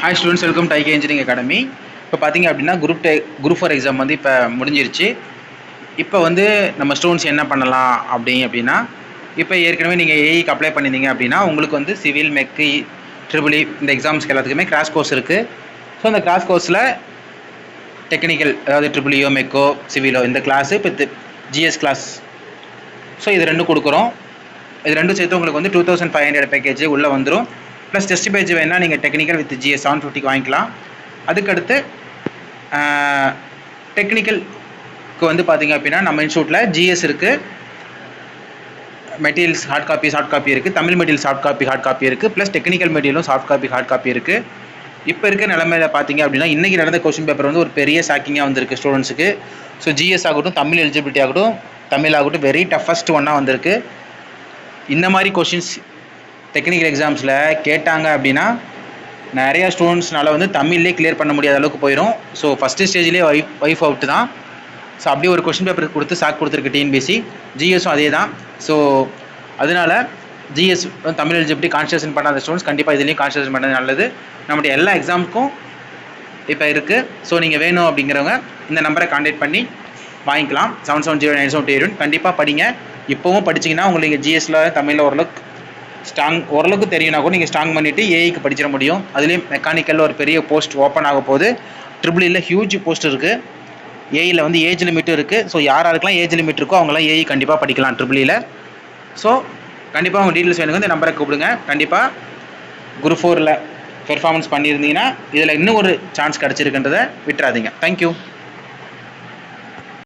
Hi students, welcome to IK engineering academy. இப்போ பார்த்தீங்க அப்படின்னா குரூப் 4 எக்ஸாம் வந்து இப்போ முடிஞ்சிருச்சு. இப்போ வந்து நம்ம ஸ்டூடெண்ட்ஸ் என்ன பண்ணலாம் அப்படின்னா, இப்போ ஏற்கனவே நீங்கள் ஏஇக்கு அப்ளை பண்ணியிருந்தீங்க அப்படின்னா உங்களுக்கு வந்து சிவில், மெக்கு, ட்ரிபிள் இ இந்த எக்ஸாம்ஸ்க்கு எல்லாத்துக்குமே கிராஷ் கோர்ஸ் இருக்குது. ஸோ அந்த கிராஷ் கோர்ஸில் டெக்னிக்கல், அதாவது ட்ரிபிள் இயோ, மெக்கோ, சிவிலோ இந்த கிளாஸு, இப்போ ஜிஎஸ் கிளாஸ், ஸோ இது ரெண்டும் கொடுக்குறோம். இது ரெண்டும் சேர்த்து உங்களுக்கு வந்து 2500 பேக்கேஜ் உள்ளே வந்துடும். ப்ளஸ் டெஸ்ட் பேஜ் வேணால் நீங்கள் டெக்னிக்கல் வித் ஜிஎஸ் 750 வாங்கிக்கலாம். அதுக்கடுத்து டெக்னிக்கலுக்கு வந்து பார்த்தீங்க அப்படின்னா நம்ம இன்ஸ்டியூட்டில் ஜிஎஸ் இருக்குது, மெட்டீரியல்ஸ் ஹார்ட் காப்பி இருக்குது, தமிழ் மெட்டீரியல்ஸ் ஹார்ட் காப்பி இருக்குது, ப்ளஸ் டெக்னிக்கல் மெட்டீரியலும் ஹார்ட் காப்பி இருக்குது. இப்போ இருக்க நிலைமையில் பார்த்தீங்க அப்படின்னா இன்றைக்கி நடந்த கொஸ்டின் பேப்பர் வந்து ஒரு பெரிய ஷாக்கிங்காக வந்திருக்கு ஸ்டூடெண்ட்ஸுக்கு. ஸோ ஜிஎஸ் ஆகட்டும், தமிழ் எலிஜிபிலிட்டி ஆகட்டும், தமிழ் ஆகட்டும், வெரி டஃபஸ்ட் ஒன்னாக வந்திருக்கு. இந்த மாதிரி கொஷின்ஸ் டெக்னிக்கல் எக்ஸாம்ஸில் கேட்டாங்க அப்படின்னா நிறையா ஸ்டூடெண்ட்ஸ்னால வந்து தமிழ்லேயே கிளியர் பண்ண முடியாத அளவுக்கு போயிடும். ஸோ ஃபஸ்ட்டு ஸ்டேஜ்லேயே வைஃப் அவுட் தான். ஸோ அப்படியே ஒரு கொஷின் பேப்பர் கொடுத்து கொடுத்துருக்கு டிஎன்பிஎஸ்சி. ஜிஎஸும் அதே தான். ஸோ அதனால் ஜிஎஸ் தமிழ் எலிஜிபிலிட்டி கான்சன்ட்ரேஷன் பண்ணாத ஸ்டூடெண்ட்ஸ் கண்டிப்பாக இதுலேயும் கான்சன்ட்ரேஷன் பண்ணது நல்லது. நம்முடைய எல்லா எக்ஸாமுக்கும் இப்போ இருக்குது. ஸோ நீங்கள் வேணும் அப்படிங்கிறவங்க இந்த நம்பரை கான்டாக்ட் பண்ணி வாங்கிக்கலாம். 770978. கண்டிப்பாக படிங்க. இப்போவும் படிச்சிங்கன்னா உங்களுக்கு ஜிஎஸ்சில் தமிழில் ஓரளவுக்கு தெரியும்னா கூட நீங்கள் ஸ்ட்ராங் பண்ணிவிட்டு ஏஐக்கு படிச்சிட முடியும். அதுலேயும் மெக்கானிக்கலில் ஒரு பெரிய போஸ்ட் ஓப்பன் ஆக போகுது. ட்ரிபிள் இயில் ஹியூஜ் போஸ்ட் இருக்குது. ஏஐயில் வந்து ஏஜ் லிமிட்டும் இருக்குது. ஸோ யாருக்கெல்லாம் ஏஜ் லிமிட் இருக்கோ அவங்களாம் ஏஐ கண்டிப்பாக படிக்கலாம் ட்ரிபிள் இயில். ஸோ கண்டிப்பாக உங்கள் டீட்டெயில்ஸ் வேணுங்க இந்த நம்பரை கூப்பிடுங்க. கண்டிப்பாக குரூப் 4ல் பெர்ஃபார்மன்ஸ் பண்ணியிருந்தீங்கன்னா இதில் இன்னும் ஒரு சான்ஸ் கிடச்சிருக்குன்றதை விட்டுறாதீங்க. தேங்க்யூ.